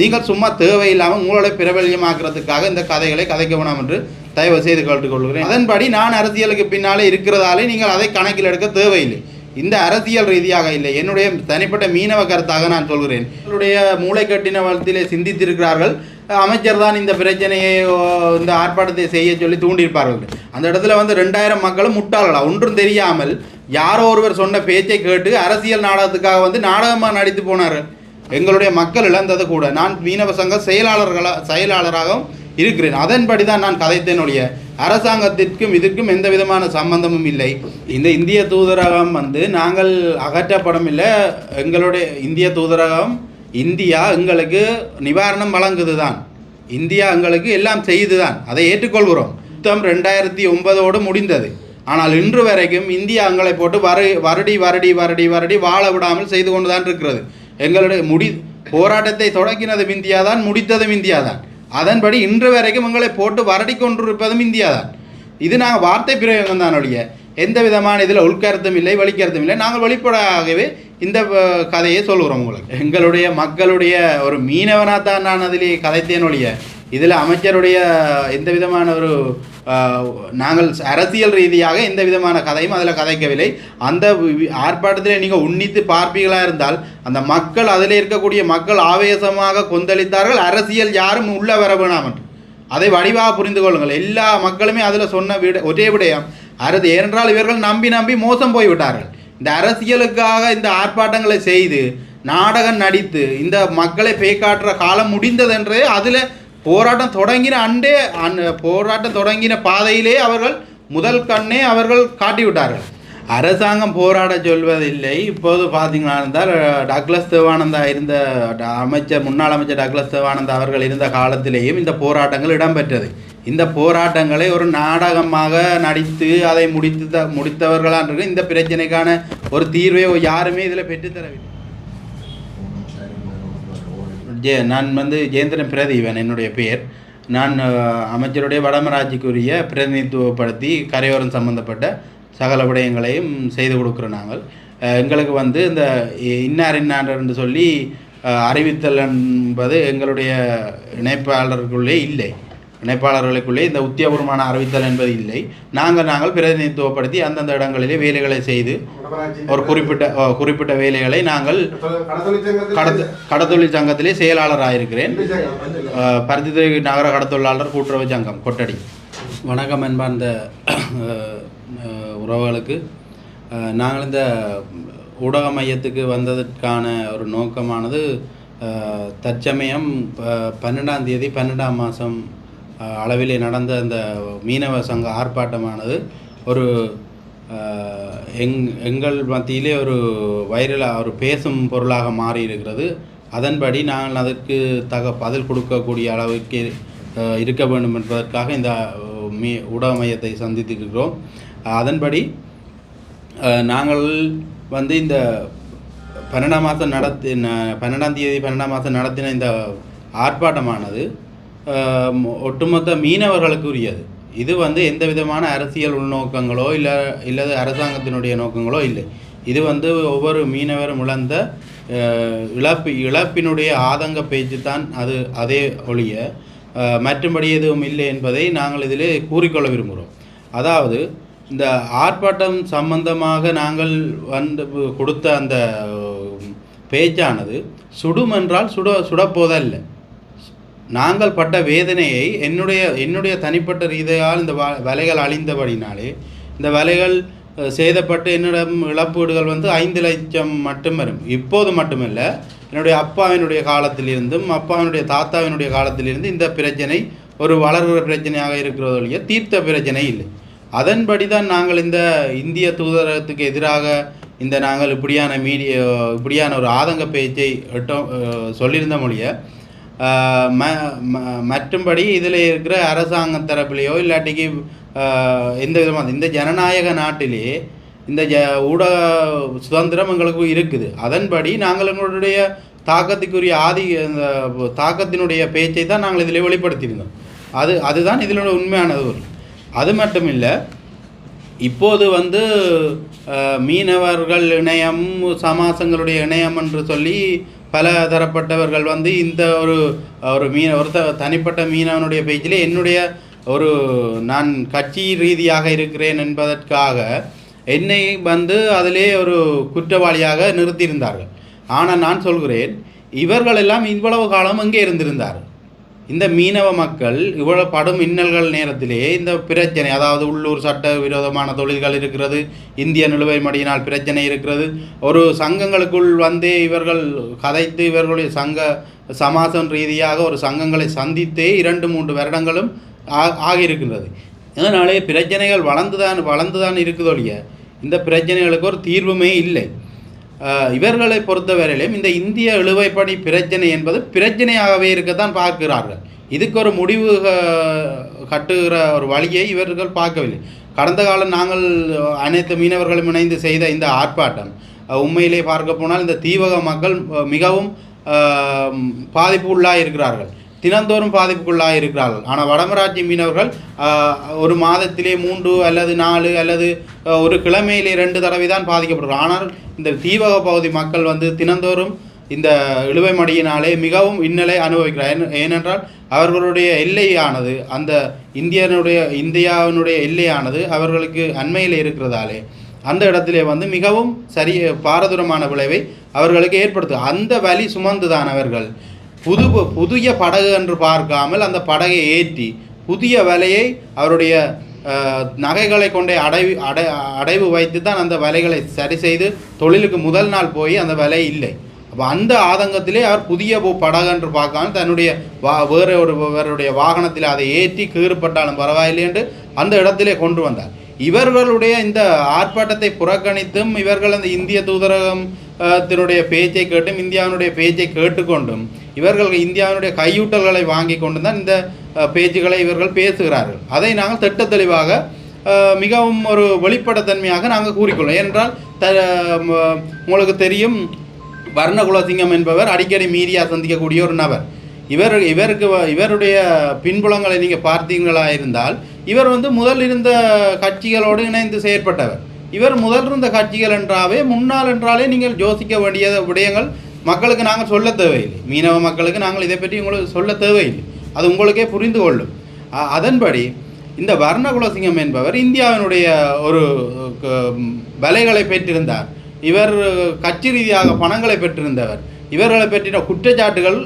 நீங்கள் சும்மா தேவையில்லாமல் உங்களுடைய பிரபல்யமாக்குறதுக்காக இந்த கதைகளை கதைக்க வேணாம் என்று தயவு செய்து கேட்டுக்கொள்கிறேன். அதன்படி நான் அரசியலுக்கு பின்னாலே இருக்கிறதாலே நீங்கள் அதை கணக்கில் எடுக்க தேவையில்லை. இந்த அரசியல் ரீதியாக இல்லை, என்னுடைய தனிப்பட்ட மீனவ கருத்தாக நான் சொல்கிறேன். என்னுடைய மூளை கட்டின வளத்திலே சிந்தித்திருக்கிறார்கள். அமைச்சர் தான் இந்த பிரச்சனையை இந்த ஆர்ப்பாட்டத்தை செய்ய சொல்லி தூண்டியிருப்பார்கள். அந்த இடத்துல 2000 மக்களும் முட்டாளா ஒன்றும் தெரியாமல் யாரோ ஒருவர் சொன்ன பேச்சை கேட்டு அரசியல் நாடகத்துக்காக நாடகமாக நடித்து போனார்கள். எங்களுடைய மக்கள் இழந்தது கூட. நான் மீனவ சங்க செயலாளராகவும் இருக்கிறேன். அதன்படி தான் நான் கதைத்தேனுடைய அரசாங்கத்திற்கும் இதற்கும் எந்த விதமான சம்பந்தமும் இல்லை. இந்த இந்திய தூதரகம் நாங்கள் அகற்றப்படும் இல்லை. எங்களுடைய இந்திய தூதரகம் இந்தியா எங்களுக்கு நிவாரணம் வழங்குது தான், இந்தியா எங்களுக்கு எல்லாம் செய்து தான், அதை ஏற்றுக்கொள்கிறோம். யுத்தம் 2009 முடிந்தது. ஆனால் இன்று வரைக்கும் இந்தியா எங்களை போட்டு வருடி வருடி வருடி வருடி வாழ விடாமல் செய்து கொண்டு தான் இருக்கிறது. எங்களுடைய போராட்டத்தை தொடங்கினதும் இந்தியா தான், முடித்ததும் இந்தியா தான். அதன்படி இன்று வரைக்கும் எங்களை போட்டு வருடி கொண்டிருப்பதும் இந்தியா தான். இது நாங்கள் வார்த்தை பிரயோகம் தான் ஒழிய எந்த விதமான இதில் உள்கருத்தும் இல்லை, வெளிக்கருத்தும் இல்லை. நாங்கள் வெளிப்படையாகவே இந்த கதையை சொல்கிறோம் உங்களுக்கு. எங்களுடைய மக்களுடைய ஒரு மீனவனாக தான் நான் அதிலே கதைத்தேன் ஒழிய இதில் அமைச்சருடைய எந்த விதமான ஒரு நாங்கள் அரசியல் ரீதியாக எந்த விதமான கதையும் அதில் கதைக்கவில்லை. அந்த ஆர்ப்பாட்டத்தில் நீங்கள் உன்னித்து பார்ப்பீர்களாக இருந்தால் அந்த மக்கள் அதில் இருக்கக்கூடிய மக்கள் ஆவேசமாக கொந்தளித்தார்கள். அரசியல் யாரும் உள்ள வர வேணாம் என்று அதை வடிவாக புரிந்து கொள்ளுங்கள். எல்லா மக்களுமே அதில் சொன்ன ஒரே விடயம் ஏனென்றால் இவர்கள் நம்பி மோசம் போய்விட்டார்கள். இந்த அரசியலுக்காக இந்த ஆர்ப்பாட்டங்களை செய்து நாடகம் நடித்து இந்த மக்களை பேய்காட்டுற காலம் முடிந்ததென்றே அதில் போராட்டம் தொடங்கின பாதையிலே அவர்கள் முதல் கண்ணே அவர்கள் காட்டிவிட்டார்கள். அரசாங்கம் போராட சொல்வதில்லை. இப்போது பார்த்தீங்கன்னா இருந்தால் டக்ளஸ் தேவானந்தா இருந்த முன்னாள் அமைச்சர் டக்ளஸ் தேவானந்தா அவர்கள் இருந்த காலத்திலேயும் இந்த போராட்டங்கள் இடம்பெற்றது. இந்த போராட்டங்களை ஒரு நாடகமாக நடித்து அதை முடித்தவர்களான் இந்த பிரச்சனைக்கான ஒரு தீர்வை யாருமே இதில் பெற்றுத்தரவில்லை. நான் ஜெயந்திரன் பிரதீபன் என்னுடைய பெயர். நான் அமைச்சருடைய வடமராட்சிக்குரிய பிரதிநிதித்துவப்படுத்தி கரையோரம் சம்பந்தப்பட்ட சகல விடயங்களையும் செய்து கொடுக்குறோம். நாங்கள் எங்களுக்கு இந்த இன்னார் என்று சொல்லி அறிவித்தல் என்பது எங்களுடைய இணைப்பாளர்களுக்குள்ளே இல்லை. இணைப்பாளர்களுக்குள்ளே இந்த உத்தியோகபூர்வமான அறிவித்தல் என்பது இல்லை. நாங்கள் பிரதிநிதித்துவப்படுத்தி அந்தந்த இடங்களிலே வேலைகளை செய்து ஒரு குறிப்பிட்ட வேலைகளை நாங்கள் கடத்தொழில் சங்கத்திலே செயலாளராக இருக்கிறேன். பருத்தித்துறை நகர கடத்தொழிலாளர் கூட்டுறவு சங்கம் கொட்டடி. வணக்கம் என்பார்ந்த உறவுகளுக்கு. நாங்கள் இந்த ஊடக மையத்துக்கு வந்ததற்கான ஒரு நோக்கமானது தற்சமயம் 12ஆம் தேதி 12ஆம் மாதம் அளவிலே நடந்த அந்த மீனவ சங்க ஆர்ப்பாட்டமானது ஒரு எங்கள் மத்தியிலே ஒரு ஒரு பேசும் பொருளாக மாறி இருக்கிறது. அதன்படி நாங்கள் அதற்கு பதில் கொடுக்கக்கூடிய அளவுக்கு இருக்க வேண்டும் என்பதற்காக இந்த ஊடக மையத்தை சந்தித்திருக்கிறோம். அதன்படி நாங்கள் இந்த 12ஆம் தேதி 12ஆம் மாதம் நடத்தின இந்த ஆர்ப்பாட்டமானது ஒட்டுமொத்த மீனவர்களுக்கு உரியது. இது எந்த விதமான அரசியல் உள்நோக்கங்களோ இல்லது அரசாங்கத்தினுடைய நோக்கங்களோ இல்லை. இது ஒவ்வொரு மீனவரும் இழந்த இழப்பினுடைய ஆதங்க பேச்சு தான் அதே ஒழிய மற்றும்படி எதுவும் இல்லை என்பதை நாங்கள் இதிலே கூறிக்கொள்ள விரும்புகிறோம். அதாவது இந்த ஆர்ப்பாட்டம் சம்பந்தமாக நாங்கள் கொடுத்த அந்த பேச்சானது சுடும் என்றால் சுடப்போதல்ல. நாங்கள் பட்ட வேதனையை என்னுடைய தனிப்பட்ட ரீதியால் இந்த வலைகள் அழிந்தபடினாலே இந்த வலைகள் சேதப்பட்டு என்னிடம் இழப்பீடுகள் 5 லட்சம் மட்டும் வரும். இப்போது மட்டுமல்ல, என்னுடைய அப்பாவினுடைய காலத்திலிருந்தும் அப்பாவினுடைய தாத்தாவினுடைய காலத்திலிருந்து இந்த பிரச்சனை ஒரு வளர்கிற பிரச்சனையாக இருக்கிறதொழிய தீர்த்த பிரச்சனை இல்லை. அதன்படி தான் நாங்கள் இந்த இந்திய தூதரகத்துக்கு எதிராக நாங்கள் இப்படியான ஒரு ஆதங்க பேச்சை சொல்லியிருந்த மொழிய மற்றும்படி இதில் இருக்கிற அரசாங்க தரப்பிலேயோ இல்லாட்டிக்கு எந்த விதமாக இந்த ஜனநாயக நாட்டிலே இந்த ஊடக சுதந்திரம் எங்களுக்கு இருக்குது. அதன்படி நாங்கள் எங்களுடைய தாக்கத்துக்குரிய தாக்கத்தினுடைய பேச்சை தான் நாங்கள் இதில் வெளிப்படுத்தியிருந்தோம். அதுதான் இதனுடைய உண்மையானது. அது மட்டும் இல்லை, இப்போது மீனவர்கள் இணையம் சமாசங்களுடைய இணையம் என்று சொல்லி பல தரப்பட்டவர்கள் வந்து இந்த ஒரு ஒரு தனிப்பட்ட மீனவனுடைய பேச்சிலே என்னுடைய ஒரு நான் கட்சி ரீதியாக இருக்கிறேன் என்பதற்காக என்னை வந்து அதிலே ஒரு குற்றவாளியாக நிறுத்தியிருந்தார்கள். ஆனால் நான் சொல்கிறேன், இவர்களெல்லாம் இவ்வளவு காலம் எங்கே இருந்திருந்தார்கள்? இந்த மீனவ மக்கள் இவ்வளவு படும் இன்னல்கள் நேரத்திலே இந்த பிரச்சனை, அதாவது உள்ளூர் சட்ட விரோதமான தொழில்கள் இருக்கிறது, இந்திய நிலுவை மடியினால் பிரச்சனை இருக்கிறது, ஒரு சங்கங்களுக்குள் வந்தே இவர்கள் கதைத்து இவர்களுடைய சமாசம் ரீதியாக ஒரு சங்கங்களை சந்தித்தே 2-3 வருடங்களும் ஆகியிருக்கின்றது. இதனாலே பிரச்சனைகள் வளர்ந்துதான் இருக்குதொழிய இந்த பிரச்சனைகளுக்கு ஒரு தீர்வுமே இல்லை. இவர்களை பொறுத்தவரையிலும் இந்த இந்திய இழுவைப்படி பிரச்சனை என்பது பிரச்சனையாகவே இருக்கத்தான் பார்க்கிறார்கள். இதுக்கு ஒரு முடிவு கட்டுகிற ஒரு வழியை இவர்கள் பார்க்கவில்லை. கடந்த காலம் நாங்கள் அனைத்து மீனவர்களும் இணைந்து செய்த இந்த ஆர்ப்பாட்டம் உண்மையிலே பார்க்க போனால் இந்த தீவக மக்கள் மிகவும் பாதிப்பு உள்ளாக இருக்கிறார்கள், தினந்தோறும் பாதிப்புக்குள்ளாக இருக்கிறார்கள். ஆனால் வடமராட்சி மீனவர்கள் ஒரு மாதத்திலே 3 அல்லது 4 அல்லது ஒரு கிழமையிலே 2 தடவை தான் பாதிக்கப்படுகிறார்கள். ஆனால் இந்த தீவக பகுதி மக்கள் வந்து தினந்தோறும் இந்த இழுவை மடியினாலே மிகவும் இன்னலை அனுபவிக்கிறார். ஏனென்றால் அவர்களுடைய எல்லையானது அந்த இந்தியாவினுடைய எல்லையானது அவர்களுக்கு அண்மையில் இருக்கிறதாலே அந்த இடத்திலே வந்து மிகவும் பாரதூரமான விளைவை அவர்களுக்கு ஏற்படுத்தும். அந்த வலி சுமந்துதான் அவர்கள் புதிய படகு என்று பார்க்காமல் அந்த படகை ஏற்றி புதிய வலையை அவருடைய நகைகளை கொண்டே அடைவு வைத்து தான் அந்த வலைகளை சரி செய்து தொழிலுக்கு முதல் நாள் போய் அந்த வலை இல்லை. அப்போ அந்த ஆதங்கத்திலே அவர் புதிய படகு என்று பார்க்காமல் தன்னுடைய வேறொருவருடைய வாகனத்தில் அதை ஏற்றி கீறுப்பட்டாலும் பரவாயில்லை என்று அந்த இடத்திலே கொண்டு வந்தார். இவர்களுடைய இந்த ஆர்ப்பாட்டத்தை புறக்கணித்தும் இவர்கள் அந்த இந்திய தூதரகத்தினுடைய பேச்சை கேட்டும் இந்தியாவினுடைய பேச்சை கேட்டுக்கொண்டும் இவர்கள் இந்தியாவினுடைய கையூட்டல்களை வாங்கி கொண்டு தான் இந்த பேச்சுகளை இவர்கள் பேசுகிறார்கள். அதை நாங்கள் திட்ட தெளிவாக மிகவும் ஒரு வெளிப்படைத்தன்மையாக நாங்கள் கூறிக்கொள்ளோம். ஏனென்றால் உங்களுக்கு தெரியும், வர்ணகுலசிங்கம் என்பவர் அடிக்கடி மீடியா சந்திக்கக்கூடிய ஒரு நபர். இவருடைய பின்புலங்களை நீங்கள் பார்த்தீங்களா இருந்தால் இவர் வந்து முதல் இருந்த கட்சிகளோடு இணைந்து செயற்பட்டவர். இவர் முதல் இருந்த கட்சிகள் முன்னாள் என்றாலே நீங்கள் யோசிக்க வேண்டிய விடயங்கள் மக்களுக்கு நாங்கள் சொல்ல தேவையில்லை. மீனவ மக்களுக்கு நாங்கள் இதை பற்றி உங்களுக்கு சொல்ல தேவையில்லை, அது உங்களுக்கே புரிந்து கொள்ளும். அதன்படி இந்த வர்ணகுலசிங்கம் என்பவர் இந்தியாவினுடைய ஒரு வலைகளை பெற்றிருந்தார். இவர் கட்சி ரீதியாக பணங்களை பெற்றிருந்தவர். இவர்களை பற்றின குற்றச்சாட்டுகள்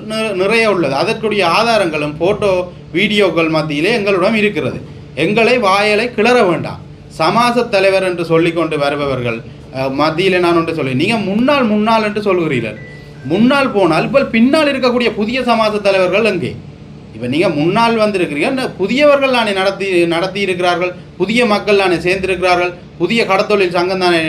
நிறைய உள்ளது. அதற்குரிய ஆதாரங்களும் ஃபோட்டோ வீடியோக்கள் மத்தியிலே எங்களிடம் இருக்கிறது. எங்களை வாயலை கிளற வேண்டாம். சமாச தலைவர் என்று சொல்லிக்கொண்டு வருபவர்கள் மத்தியில் நான் ஒன்று சொல்லி, நீங்கள் முன்னாள் என்று சொல்கிறீர்கள். முன்னால் போனால் இப்போ பின்னால் இருக்கக்கூடிய புதிய சமாச தலைவர்கள் எங்கே? இப்போ நீங்கள் முன்னால் வந்திருக்கிறீர்கள், புதியவர்கள் தானே நடத்தி இருக்கிறார்கள், புதிய மக்கள் தானே சேர்ந்திருக்கிறார்கள், புதிய கடத்தொழில் சங்கம் தானே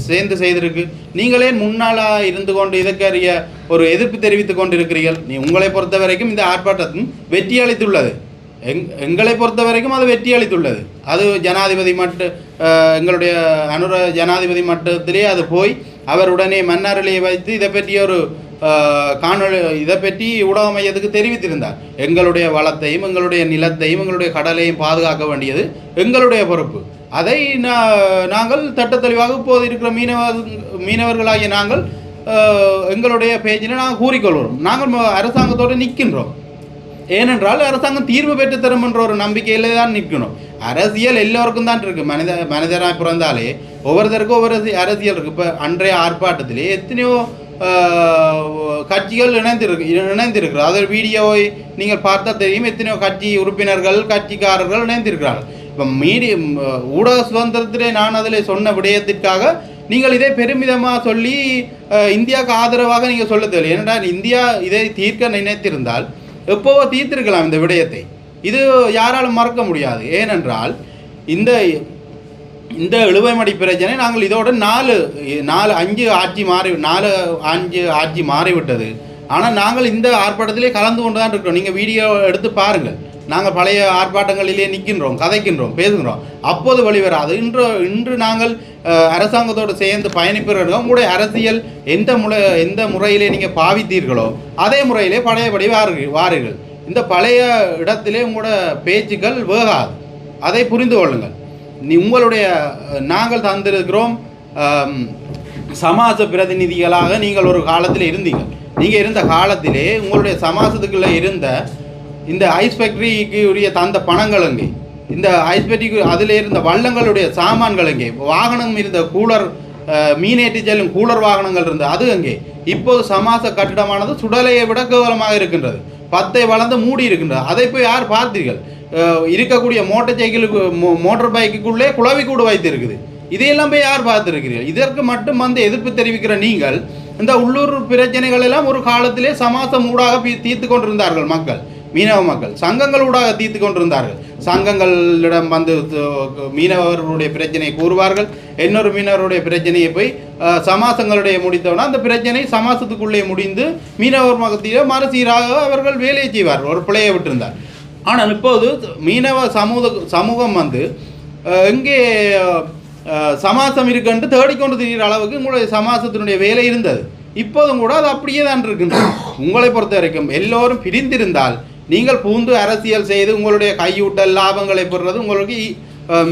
சேர்ந்து செய்திருக்கு. நீங்களே முன்னாளாக இருந்து கொண்டு இதற்கரிய ஒரு எதிர்ப்பு தெரிவித்து கொண்டு இருக்கிறீர்கள். உங்களை பொறுத்த வரைக்கும் இந்த ஆர்ப்பாட்டத்தின் வெற்றி அளித்துள்ளது. எங்களை பொறுத்த வரைக்கும் அது வெற்றி அளித்துள்ளது. அது ஜனாதிபதி எங்களுடைய ஜனாதிபதி மட்டத்திலே அது போய் அவருடனே மன்னாரிலேயே வைத்து இதை பற்றி ஒரு காணொலி இதை பற்றி ஊடக மையத்துக்கு தெரிவித்திருந்தார். எங்களுடைய வளத்தையும் எங்களுடைய நிலத்தையும் எங்களுடைய கடலையும் பாதுகாக்க வேண்டியது எங்களுடைய பொறுப்பு. அதை நாங்கள் திட்ட தெளிவாக இப்போது இருக்கிற மீனவர்களாகிய நாங்கள் எங்களுடைய பேச்சில் நாங்கள் கூறிக்கொள்கிறோம். நாங்கள் அரசாங்கத்தோடு நிற்கின்றோம். ஏனென்றால் அரசாங்கம் தீர்வு பெற்று தரும் என்ற ஒரு நம்பிக்கையிலே தான் நிற்கணும். அரசியல் எல்லோருக்கும் தான் இருக்குது. மனிதராக பிறந்தாலே ஒவ்வொருத்தருக்கும் ஒவ்வொரு அரசியல் இருக்குது. இப்போ அன்றைய ஆர்ப்பாட்டத்திலே எத்தனையோ கட்சிகள் இணைந்திருக்கிறார். அது வீடியோவை நீங்கள் பார்த்தா தெரியும். எத்தனையோ கட்சி உறுப்பினர்கள் கட்சிக்காரர்கள் இணைந்திருக்கிறார்கள். இப்போ ஊடக சுதந்திரத்திலே நான் அதில் சொன்ன விடயத்திற்காக நீங்கள் இதை பெருமிதமாக சொல்லி இந்தியாவுக்கு ஆதரவாக நீங்கள் சொல்ல தேவையில்லை. ஏனென்றால் இந்தியா இதை தீர்க்க நினைத்திருந்தால் எப்போவோ தீர்த்திருக்கலாம் இந்த விடயத்தை. இது யாராலும் மறக்க முடியாது. ஏனென்றால் இந்த இழுவைமடி பிரச்சனை நாங்கள் இதோட 4-5 ஆட்சி மாறிவிட்டது. ஆனால் நாங்கள் இந்த ஆர்ப்பாட்டத்திலே கலந்து கொண்டு தான் இருக்கிறோம். நீங்கள் வீடியோ எடுத்து பாருங்கள். நாங்கள் பழைய ஆர்ப்பாட்டங்களிலே நிற்கின்றோம், கதைக்கின்றோம், பேசுகிறோம். அப்போது வெளிவராது. இன்று நாங்கள் அரசாங்கத்தோடு சேர்ந்து பயணிப்பவர்கள் உங்களுடைய அரசியல் எந்த முறையிலே நீங்கள் பாவித்தீர்களோ அதே முறையிலே பழையபடி வாருங்கள். இந்த பழைய இடத்திலே உங்களோட பேச்சுக்கள் வேகாது. அதை புரிந்து கொள்ளுங்கள். நாங்கள் தந்திருக்கிறோம் சமாஜ பிரதிநிதிகளாக நீங்கள் ஒரு காலத்தில் இருந்தீங்க. நீங்கள் இருந்த காலத்திலே உங்களுடைய சமாசத்துக்குள்ளே இருந்த இந்த ஐஸ் ஃபேக்ட்ரிக்கு உரிய தந்த பணங்கள் எங்கே? இந்த ஐஸ் ஃபேக்ட்ரிக்கு அதில் இருந்த வள்ளங்களுடைய சாமான்கள் எங்கே? வாகனம் இருந்த கூலர், மீனேற்றி செல்லும் கூலர் வாகனங்கள் இருந்தது, அது எங்கே? இப்போது சமாச கட்டிடமானது சுடலையை விட கேவலமாக இருக்கின்றது. 10 வளர்ந்து மூடி இருக்கின்றது. அதை போய் யார் பார்த்தீர்கள்? இருக்கக்கூடிய மோட்டார் சைக்கிளுக்கு மோட்டார் பைக்குள்ளே குழவி கூடு வைத்திருக்குது. இதையெல்லாம் போய் யார் பார்த்துருக்கிறீர்கள்? இதற்கு மட்டும் வந்து எதிர்ப்பு தெரிவிக்கிற நீங்கள் இந்த உள்ளூர் பிரச்சனைகள் எல்லாம் ஒரு காலத்திலே சமாசம் ஊடாக தீர்த்து கொண்டிருந்தார்கள் மக்கள், மீனவ மக்கள் சங்கங்கள் ஊடாக தீர்த்து கொண்டிருந்தார்கள். சங்கங்களிடம் வந்து மீனவர்களுடைய பிரச்சனையை கூறுவார்கள், இன்னொரு மீனவருடைய பிரச்சனையை போய் சமாசங்களுடைய முடித்தவுடன் அந்த பிரச்சனை சமாசத்துக்குள்ளே முடிந்து மீனவர் மகத்திலே மறுசீராக அவர்கள் வேலையை செய்வார்கள், ஒரு பிழையை விட்டிருந்தார். ஆனால் இப்போது மீனவ சமூகம் வந்து எங்கே சமாசம் இருக்குன்னு தேடிக்கொண்டு திரிகிற அளவுக்கு உங்களுடைய சமாசத்தினுடைய வேலை இருந்தது. இப்போதும் கூட அது அப்படியே தான் இருக்கின்றது. உங்களை பொறுத்த வரைக்கும் எல்லோரும் பிரிந்திருந்தால் நீங்கள் பூந்து அரசியல் செய்து உங்களுடைய கையூட்டல் லாபங்களை பெறுறது உங்களுக்கு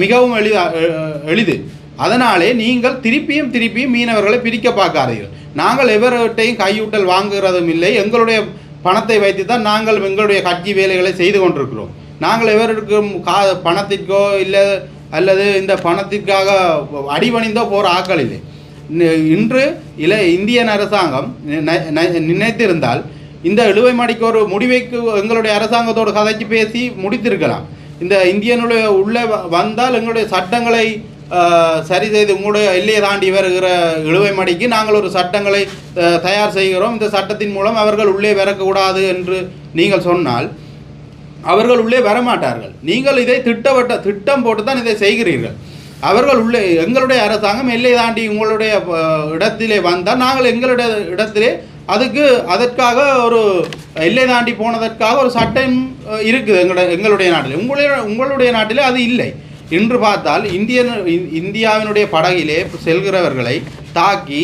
மிகவும் எளிது. அதனாலே நீங்கள் திருப்பியும் மீனவர்களை பிரிக்க பார்க்காதீர்கள். நாங்கள் எவர்கிட்டையும் கையூட்டல் வாங்குகிறதும் இல்லை. எங்களுடைய பணத்தை வைத்து தான் நாங்கள் எங்களுடைய கட்சி வேலைகளை செய்து கொண்டிருக்கிறோம். நாங்கள் எவருக்கும் பணத்திற்கோ இல்லை அல்லது இந்த பணத்திற்காக அடிபணிந்தோ போகிற ஆக்கள் இல்லை. இன்று இந்தியன் அரசாங்கம் நினைத்திருந்தால் இந்த இழுவை மடிக்கு ஒரு முடிவைக்கு எங்களுடைய அரசாங்கத்தோடு கதைச்சு பேசி முடித்திருக்கலாம். இந்த இந்தியனுடைய உள்ளே வந்தால் எங்களுடைய சட்டங்களை சரி செய்து உங்களுடைய எல்லையை தாண்டி வருகிற இழுவை மடிக்கு நாங்கள் ஒரு சட்டங்களை தயார் செய்கிறோம், இந்த சட்டத்தின் மூலம் அவர்கள் உள்ளே வரக்கூடாது என்று நீங்கள் சொன்னால் அவர்கள் உள்ளே வரமாட்டார்கள். நீங்கள் இதை திட்டம் போட்டு தான் இதை செய்கிறீர்கள். அவர்கள் உள்ளே எங்களுடைய அரசாங்கம் எல்லை தாண்டி உங்களுடைய இடத்திலே வந்தால் நாங்கள் எங்களுடைய இடத்திலே அதற்காக ஒரு எல்லை தாண்டி போனதற்காக ஒரு சட்டம் இருக்குது எங்களுடைய நாட்டில். உங்களுடைய நாட்டிலே அது இல்லை. இன்று பார்த்தால் இந்தியாவினுடைய படகிலே செல்கிறவர்களை தாக்கி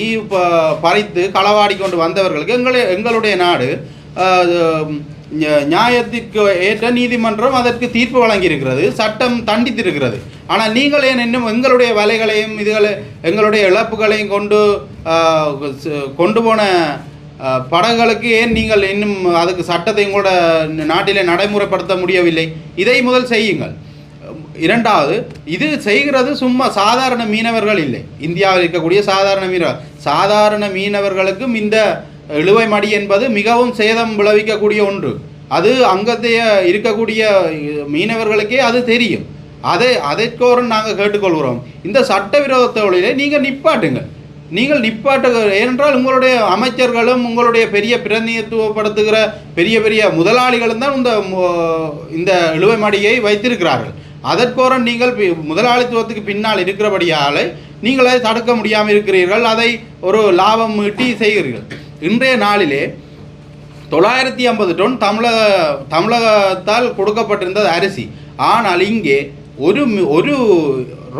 பறித்து களவாடி கொண்டு வந்தவர்களுக்கு எங்களுடைய நாடு நியாயத்திற்கு ஏற்ற நீதிமன்றம் அதற்கு தீர்ப்பு வழங்கியிருக்கிறது, சட்டம் தண்டித்திருக்கிறது. ஆனால் நீங்கள் ஏன் இன்னும் எங்களுடைய வலைகளையும் எங்களுடைய இழப்புகளையும் கொண்டு போன படகுகளுக்கு ஏன் நீங்கள் இன்னும் அதுக்கு சட்டத்தை உங்களோட நாட்டிலே நடைமுறைப்படுத்த முடியவில்லை? இதை முதல் செய்யுங்கள். இரண்டாவது, இது செய்கிறது சும்மா சாதாரண மீனவர்கள் இல்லை. இந்தியாவில் இருக்கக்கூடிய சாதாரண மீனவர்களுக்கும் இந்த இழுவை மடி என்பது மிகவும் சேதம் விளைவிக்கக்கூடிய ஒன்று. அது அங்கத்தைய இருக்கக்கூடிய மீனவர்களுக்கே அது தெரியும். அதற்கோரம் நாங்கள் கேட்டுக்கொள்கிறோம், இந்த சட்டவிரோத தொழிலை நீங்கள் நிப்பாட்டுங்க. ஏனென்றால் உங்களுடைய அமைச்சர்களும் உங்களுடைய பெரிய பிரதிநிதித்துவப்படுத்துகிற பெரிய முதலாளிகளும் தான் இந்த இழுவை மடியை வைத்திருக்கிறார்கள். அதற்கோரம் நீங்கள் முதலாளித்துவத்துக்கு பின்னால் இருக்கிறபடியால் நீங்கள் அதை தடுக்க முடியாமல் இருக்கிறீர்கள், அதை ஒரு லாபம் ஈட்டி செய்கிறீர்கள். இன்றைய நாளிலே 950 டன் தமிழகத்தால் கொடுக்கப்பட்டிருந்தது அரிசி. ஆனால் இங்கே ஒரு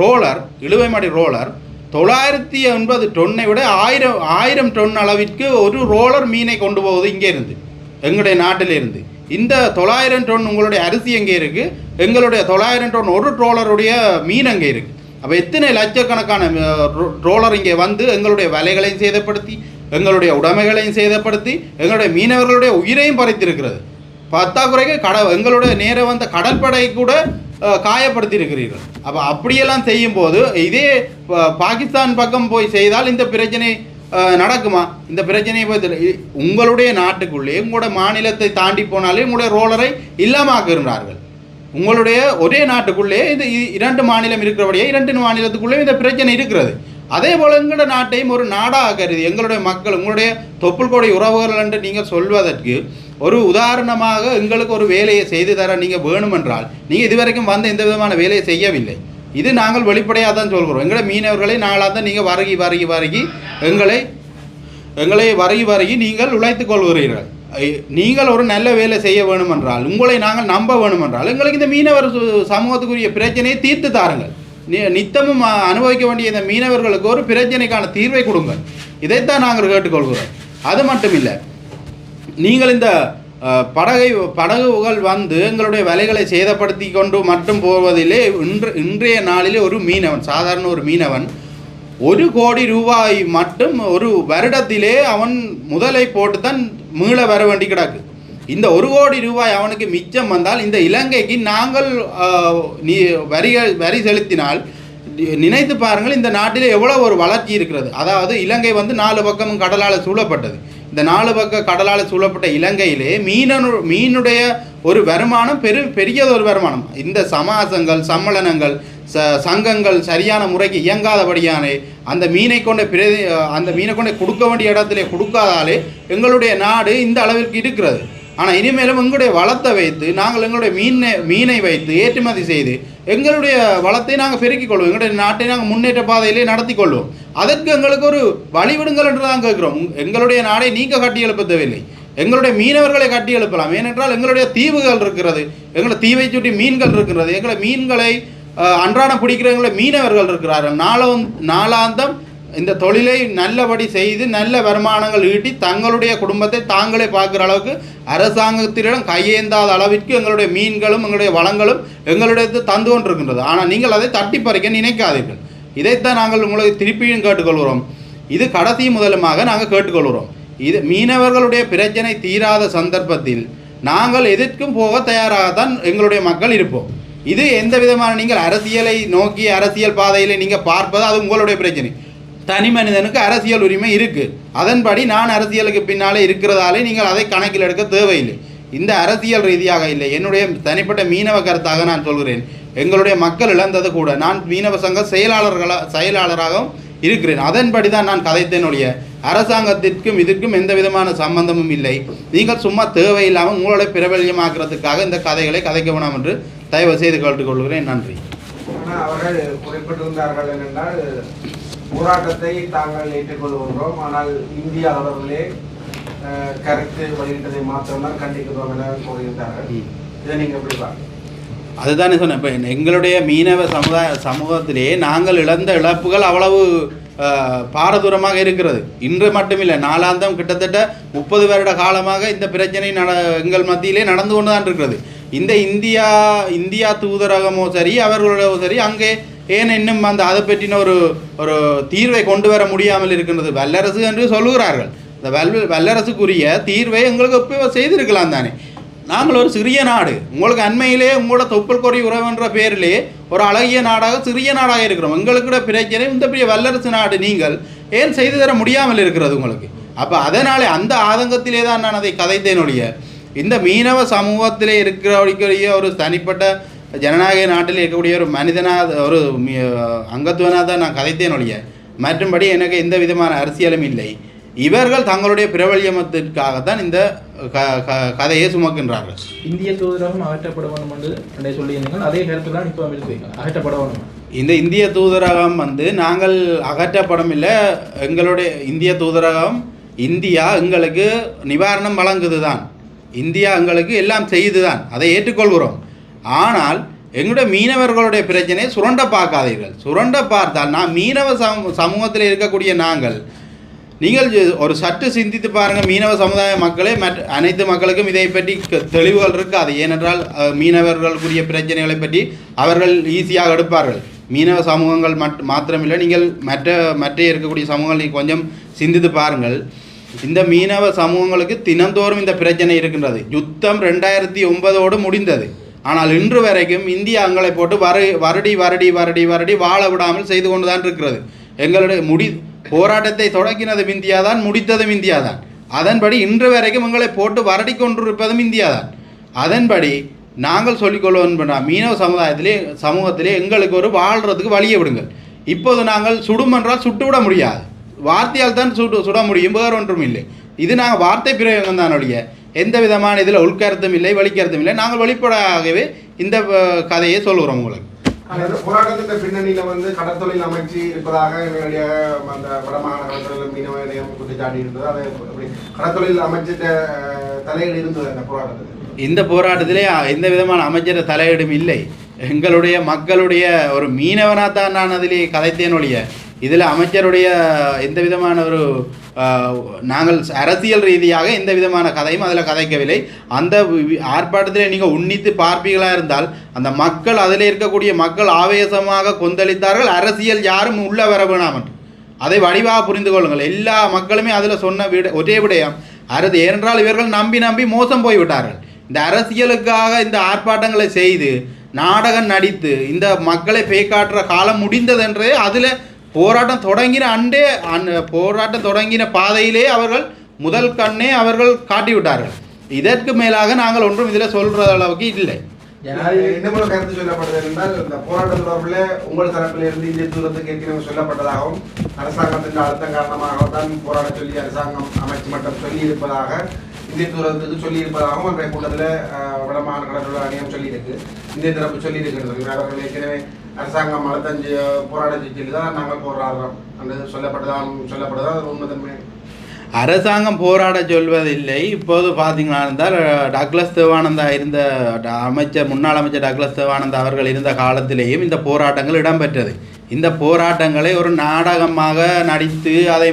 ரோலர், இழுவை மடி ரோலர் 980 டன்னை விட 1000 டன் அளவிற்கு ஒரு ரோலர் மீனை கொண்டு போவது இங்கே இருந்து, எங்களுடைய நாட்டிலிருந்து. இந்த 900 டன் உங்களுடைய அரிசி எங்கே இருக்குது? எங்களுடைய 900 டன் ஒரு ட்ரோலருடைய மீன் அங்கே இருக்குது. அப்போ எத்தனை லட்சக்கணக்கான ட்ரோலர் இங்கே வந்து எங்களுடைய வலைகளையும் சேதப்படுத்தி, எங்களுடைய உடைமைகளையும் சேதப்படுத்தி, எங்களுடைய மீனவர்களுடைய உயிரையும் பறித்திருக்கிறது. பத்தாக்குறைக்கு எங்களுடைய நேர வந்த கடற்படை கூட காயப்படுத்தி இருக்கிறீர்கள். அப்போ அப்படியெல்லாம் செய்யும் போது இதே பாகிஸ்தான் பக்கம் போய் செய்தால் இந்த பிரச்சனை நடக்குமா? இந்த பிரச்சனையை போய் உங்களுடைய நாட்டுக்குள்ளே உங்களுடைய மாநிலத்தை தாண்டி போனாலே உங்களுடைய ரோலரை இல்லாமாக்குகிறார்கள். உங்களுடைய ஒரே நாட்டுக்குள்ளே இது 2 மாநிலம் இருக்கிறபடியே 2 மாநிலத்துக்குள்ளே இந்த பிரச்சனை இருக்கிறது. அதே போல் எங்களுடைய நாட்டையும் ஒரு நாடாக கருதி எங்களுடைய மக்கள் உங்களுடைய தொப்புள் கொடை உறவுகள் என்று நீங்கள் சொல்வதற்கு ஒரு உதாரணமாக எங்களுக்கு ஒரு வேலையை செய்து தர நீங்கள் வேணுமென்றால் நீங்கள் இதுவரைக்கும் வந்து எந்த விதமான வேலையை செய்யவில்லை. இது நாங்கள் வெளிப்படையாக தான் சொல்கிறோம். எங்களை மீனவர்களை நாளாக தான் நீங்கள் வருகி எங்களை வருகி நீங்கள் உழைத்துக் கொள்கிறீர்கள். நீங்கள் ஒரு நல்ல வேலை செய்ய வேணுமென்றால், உங்களை நாங்கள் நம்ப வேணுமென்றால் எங்களுக்கு இந்த மீனவர் சமூகத்துக்குரிய பிரச்சனையை தீர்த்து தாருங்கள். நித்தமும் அனுபவிக்க வேண்டிய இந்த மீனவர்களுக்கு ஒரு பிரச்சனைக்கான தீர்வை கொடுங்கள். இதைத்தான் நாங்கள் கேட்டுக்கொள்கிறோம். அது மட்டும் இல்லை, நீங்கள் இந்த படகுகள் வந்து எங்களுடைய வேலைகளை சேதப்படுத்தி கொண்டு மட்டும் போவதிலே இன்றைய நாளிலே ஒரு மீனவன், சாதாரண ஒரு மீனவன் ₹1 கோடி மட்டும் ஒரு வருடத்திலே அவன் முதலை போட்டு தான் மீள வர வேண்டி கிடக்கு. இந்த ₹1 கோடி அவனுக்கு மிச்சம் வந்தால் இந்த இலங்கைக்கு நாங்கள் வரி செலுத்தினால் நினைத்து பாருங்கள், இந்த நாட்டில் எவ்வளோ ஒரு வளர்ச்சி இருக்கிறது. அதாவது இலங்கை 4 பக்கமும் கடலால் சூழப்பட்டது. இந்த 4 பக்க கடலால் சூழப்பட்ட இலங்கையிலே மீனுடைய ஒரு வருமானம் பெரியதொரு வருமானம். இந்த சமாசங்கள், சம்மேளனங்கள், சங்கங்கள் சரியான முறைக்கு இயங்காதபடியானே அந்த மீனை கொண்டு கொடுக்க வேண்டிய இடத்துல கொடுக்காதாலே எங்களுடைய நாடு இந்த அளவிற்கு இருக்கிறது. ஆனால் இனிமேலும் எங்களுடைய வளத்தை வைத்து நாங்கள் எங்களுடைய மீனை வைத்து ஏற்றுமதி செய்து எங்களுடைய வளத்தை நாங்கள் பெருக்கிக் கொள்வோம். எங்களுடைய நாட்டை நாங்கள் முன்னேற்ற பாதையிலே நடத்தி கொள்வோம். அதற்கு எங்களுக்கு ஒரு வழிவிடுங்கள் என்று தான் கேட்கிறோம். எங்களுடைய நாடை நீங்கள் கட்டி எழுப்ப தேவையில்லை, எங்களுடைய மீனவர்களை கட்டி எழுப்பலாம். ஏனென்றால் எங்களுடைய தீவுகள் இருக்கிறது, எங்களுடைய தீவை சுற்றி மீன்கள் இருக்கிறது, எங்களுடைய மீன்களை அன்றாடம் பிடிக்கிற எங்களுடைய மீனவர்கள் இருக்கிறார்கள். நாளாந்தம் இந்த தொழிலை நல்லபடி செய்து நல்ல வருமானங்கள் ஈட்டி தங்களுடைய குடும்பத்தை தாங்களே பார்க்குற அளவுக்கு அரசாங்கத்திடம் கையேந்தாத அளவிற்கு எங்களுடைய மீன்களும் எங்களுடைய வளங்களும் எங்களுடைய தந்து கொண்டிருக்கின்றது. ஆனால் நீங்கள் அதை தட்டி பறிக்க நினைக்காதீர்கள். இதைத்தான் நாங்கள் உங்களுக்கு திருப்பியும் கேட்டுக்கொள்கிறோம். இது கடைசி முதலுமாக நாங்கள் கேட்டுக்கொள்கிறோம். இது மீனவர்களுடைய பிரச்சனை தீராத சந்தர்ப்பத்தில் நாங்கள் எதற்கும் போக தயாராகத்தான் எங்களுடைய மக்கள் இருப்போம். இது எந்த விதமான நீங்கள் அரசியலை நோக்கி அரசியல் பாதையில் நீங்கள் பார்ப்பது அது உங்களுடைய பிரச்சனை. தனி மனிதனுக்கு அரசியல் உரிமை இருக்குது. அதன்படி நான் அரசியலுக்கு பின்னாலே இருக்கிறதாலே நீங்கள் அதை கணக்கில் எடுக்க தேவையில்லை. இந்த அரசியல் ரீதியாக இல்லை, என்னுடைய தனிப்பட்ட மீனவ கருத்தாக நான் சொல்கிறேன். எங்களுடைய மக்கள் இழந்தது கூட நான் மீனவ சங்க செயலாளராகவும் இருக்கிறேன். அதன்படி தான் நான் கதைத்தேனுடைய அரசாங்கத்திற்கும் இதற்கும் எந்த விதமான சம்பந்தமும் இல்லை. நீங்கள் சும்மா தேவையில்லாமல் உங்களுடைய பிரபல்யமாக்குறதுக்காக இந்த கதைகளை கதைக்க வேணாம் என்று தயவு செய்து கேட்டுக்கொள்கிறேன். நன்றி. அவர்கள் குறிப்பிட்டிருந்தார்கள் என்றால் போராட்டத்தை தாங்கள் ஏற்றுக்கொள்கின்றோம், ஆனால் இந்திய அளவிலே கருத்து வெளியிட்டதை மாத்திரம்தான் கண்டிக்கிறோம் என கூறியிருந்தார்கள். இதை நீங்கள் எப்படி பார்க்க? அதுதானே சொன்னேன். இப்போ எங்களுடைய மீனவ சமூகத்திலே நாங்கள் இழந்த இழப்புகள் அவ்வளவு பாரதூரமாக இருக்கிறது. இன்று மட்டுமில்லை, நாளாந்தம் கிட்டத்தட்ட 30 வருட காலமாக இந்த பிரச்சனை எங்கள் மத்தியிலே நடந்து கொண்டு தான் இருக்கிறது. இந்த இந்தியா தூதரகமோ சரி அவர்களோ சரி அங்கே ஏன் இன்னும் அதை பற்றின ஒரு தீர்வை கொண்டு வர முடியாமல் இருக்கின்றது. வல்லரசு என்று சொல்லுகிறார்கள். இந்த வல்லரசுக்குரிய தீர்வை எங்களுக்கு இப்போ செய்திருக்கலாம் தானே. நாங்கள் ஒரு சிறிய நாடு, உங்களுக்கு அண்மையிலே உங்களோட தொப்புள் கொடி உறவுன்ற பேரிலே ஒரு அழகிய நாடாக சிறிய நாடாக இருக்கிறோம். எங்களுக்கு பிரச்சனை இந்த பெரிய வல்லரசு நாடு நீங்கள் ஏன் செய்து தர முடியாமல் இருக்கிறது உங்களுக்கு. அப்போ அதனாலே அந்த ஆதங்கத்திலே தான் நான் அதை கதைத்தேனுடைய இந்த மீனவ சமூகத்திலே இருக்கிற ஒரு தனிப்பட்ட ஜனநாயக நாட்டில் இருக்கக்கூடிய ஒரு மனிதனாக ஒரு அங்கத்துவனாக தான் நான் கதைத்தேனுடைய மற்றும்படி எனக்கு எந்த விதமான அரசியலும் இல்லை. இவர்கள் தங்களுடைய பிரபல்யமத்திற்காகத்தான் இந்த கதையை சுமக்கின்றார்கள். இந்திய தூதரகம் அகற்றப்பட வேண்டும் என்று சொல்லியிருந்தீர்கள், அதே கருத்து தான் இப்போ அகற்றப்பட வேண்டும். இந்த இந்திய தூதரகம் நாங்கள் அகற்றப்படும் இல்லை. எங்களுடைய இந்திய தூதரகம் இந்தியா எங்களுக்கு நிவாரணம் வழங்குது தான், இந்தியா எங்களுக்கு எல்லாம் செய்து தான், அதை ஏற்றுக்கொள்கிறோம். ஆனால் எங்களுடைய மீனவர்களுடைய பிரச்சனையை சுரண்ட பார்க்காதீர்கள். சுரண்ட பார்த்தால் மீனவ சமூகத்தில் இருக்கக்கூடிய நீங்கள் ஒரு சற்று சிந்தித்து பாருங்கள். மீனவ சமுதாய மக்களே அனைத்து மக்களுக்கும் இதை பற்றி தெளிவுகள் இருக்காது. ஏனென்றால் மீனவர்களுக்குரிய பிரச்சனைகளை பற்றி அவர்கள் ஈஸியாக எடுப்பார்கள். மீனவ சமூகங்கள் மாத்திரமில்லை, நீங்கள் மற்ற இருக்கக்கூடிய சமூகங்கள் கொஞ்சம் சிந்தித்து பாருங்கள். இந்த மீனவ சமூகங்களுக்கு தினந்தோறும் இந்த பிரச்சனை இருக்கின்றது. யுத்தம் 2009 முடிந்தது. ஆனால் இன்று வரைக்கும் இந்தியா அங்களை போட்டு வருடி வாழ விடாமல் செய்து கொண்டு தான் இருக்கிறது. எங்களுடைய போராட்டத்தை தொடங்கினதும் இந்தியா தான், முடித்ததும் இந்தியா தான். அதன்படி இன்று வரைக்கும் எங்களை போட்டு வருடி கொண்டிருப்பதும் இந்தியா தான். அதன்படி நாங்கள் சொல்லிக்கொள்வோம் மீனவ சமூகத்திலே எங்களுக்கு ஒரு வாழ்கிறதுக்கு வழியை விடுங்கள். இப்போது நாங்கள் சுடும் என்றால் சுட்டுவிட முடியாது, வார்த்தையால் தான் சுட முடியும், வேறு ஒன்றும் இல்லை. இது நாங்கள் வார்த்தை பிரயோகம் தான் ஒழிய எந்த விதமான இதில் உள்கருத்தும் இல்லை வெளிக்கருத்தும் இல்லை. நாங்கள் வெளிப்படையாகவே இந்த கதையை சொல்லுகிறோம் உங்களுக்கு. போராட்டத்தின் பின்னணியில் கடற்தொழில் அமைச்சு இருப்பதாக எங்களுடைய அந்த வடமாகாண கடற்தொழில் மீனவ நிலையம் குற்றச்சாட்டி இருந்தது. அதை கடற்தொழில் அமைச்சிட்ட தலையீடு இருந்தது அந்த போராட்டத்தில். இந்த போராட்டத்திலே எந்த விதமான அமைச்சர் தலையீடும் இல்லை. எங்களுடைய மக்களுடைய ஒரு மீனவனாக தான் நான் அதிலே கதைத்தேனுடைய இதில் அமைச்சருடைய எந்த விதமான ஒரு நாங்கள் அரசியல் ரீதியாக எந்த விதமான கதையும் அதில் கதைக்கவில்லை. அந்த ஆர்ப்பாட்டத்தில் நீங்கள் உன்னித்து பார்ப்பீர்களாக இருந்தால் அந்த மக்கள் அதில் இருக்கக்கூடிய மக்கள் ஆவேசமாக கொந்தளித்தார்கள். அரசியல் யாரும் உள்ளே வர வேணாம் என்று அதை வடிவாக புரிந்து கொள்ளுங்கள். எல்லா மக்களுமே அதில் சொன்ன ஒரே விடயம் அரசு. ஏனென்றால் இவர்கள் நம்பி மோசம் போய்விட்டார்கள். இந்த அரசியலுக்காக இந்த ஆர்ப்பாட்டங்களை செய்து நாடகம் நடித்து இந்த மக்களை பேய்காட்டுற காலம் முடிந்ததென்றே அதில் போராட்டம் தொடங்கின பாதையிலே அவர்கள் முதல் கண்ணே அவர்கள் காட்டிவிட்டார்கள். இதற்கு மேலாக நாங்கள் ஒன்றும் இதில் சொல்கிற அளவுக்கு இல்லை. என்ன போல கருத்து சொல்லப்படுது என்றால், இந்த போராட்ட தொடர்பில் உங்கள் தரப்பில் இருந்து இந்திய தூரத்துக்கு ஏற்கனவே சொல்லப்பட்டதாகவும் அரசாங்கத்தின் அழுத்தம் காரணமாக தான் போராட சொல்லி அரசாங்கம் அமைச்சு மட்டும் சொல்லி இருப்பதாக இந்திய தூரத்துக்கு சொல்லி இருப்பதாகவும் அன்றைய கூட்டத்தில் வடமாகாண கடற்கொள்ள ஆணையம் சொல்லியிருக்கு. இந்திய தரப்பு சொல்லியிருக்கிறது அவர்கள் ஏற்கனவே அரசாங்கம் அழுத்தஞ்சு போராட சொல்லி தான் நாங்கள் போராடுறோம் என்று சொல்லப்படுதா அது உண்மைத்தன்மை? அரசாங்கம் போராட சொல்வதில்லை. இப்போது பார்த்தீங்கன்னா இருந்தால் டக்ளஸ் தேவானந்தா இருந்த முன்னாள் அமைச்சர் டக்ளஸ் தேவானந்தா அவர்கள் இருந்த காலத்திலேயும் இந்த போராட்டங்கள் இடம்பெற்றது. இந்த போராட்டங்களை ஒரு நாடகமாக நடித்து அதை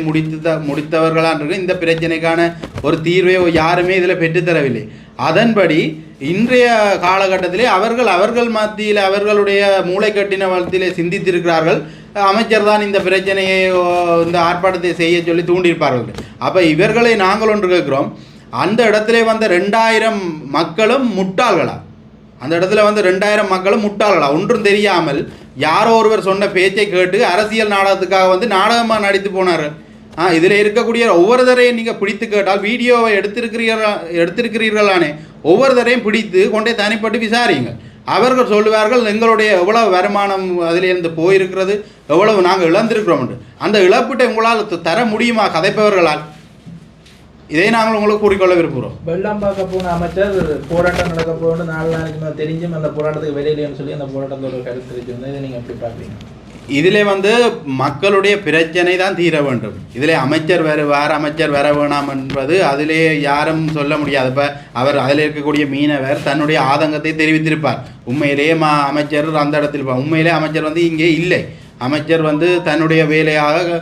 முடித்தவர்களான் இந்த பிரச்சனைக்கான ஒரு தீர்வை யாருமே இதில் பெற்றுத்தரவில்லை. அதன்படி இன்றைய காலகட்டத்திலே அவர்கள் மத்தியில் அவர்களுடைய மூளை கட்டின வளத்திலே சிந்தித்திருக்கிறார்கள். அமைச்சர் தான் இந்த பிரச்சனையை இந்த ஆர்ப்பாட்டத்தை செய்ய சொல்லி தூண்டியிருப்பார்கள். அப்போ இவர்களை நாங்கள் ஒன்று கேட்குறோம், அந்த இடத்துல வந்த 2000 மக்களும் முட்டாள்களா? அந்த இடத்துல வந்து 2000 மக்களும் முட்டாள்களா? ஒன்றும் தெரியாமல் யாரோ ஒருவர் சொன்ன பேச்சை கேட்டு அரசியல் நாடகத்துக்காக வந்து நாடகமாக நடித்து போனார்கள். இதில் இருக்கக்கூடிய ஒவ்வொருத்தரையும் நீங்கள் பிடித்து கேட்டால், வீடியோவை எடுத்திருக்கிறீர்களானே ஒவ்வொருத்தரையும் பிடித்து கொண்டே தனிப்பட்டு விசாரியுங்கள். அவர்கள் சொல்லுவார்கள் எங்களுடைய எவ்வளவு வருமானம் அதிலிருந்து போயிருக்கிறது, எவ்வளவு நாங்கள் இழந்திருக்கிறோம் என்று. அந்த இழப்பீட்டை உங்களால் தர முடியுமா கதைப்பவர்களால்? இதை நாங்கள் உங்களுக்கு கூறிக்கொள்ள விரும்புகிறோம். வெள்ளம் பார்க்க போன அமைச்சர் போராட்டம் நடக்க போகணும் 4 நாளைக்கு தெரிஞ்சும் அந்த போராட்டத்துக்கு வெளியிலேன்னு சொல்லி அந்த போராட்டத்தோட கருத்து இதை நீங்கள் எப்படி பார்க்குறீங்க? இதில் வந்து மக்களுடைய பிரச்சனை தான் தீர வேண்டும். இதில் அமைச்சர் வேறு அமைச்சர் வர வேணாம் என்பது அதிலே யாரும் சொல்ல முடியாது. இப்போ அதில் இருக்கக்கூடிய மீனவர் தன்னுடைய ஆதங்கத்தை தெரிவித்திருப்பார். உண்மையிலேயே அமைச்சர் அந்த இடத்தில் இருப்பார். உண்மையிலே அமைச்சர் வந்து இங்கே இல்லை. அமைச்சர் வந்து தன்னுடைய வேலையாக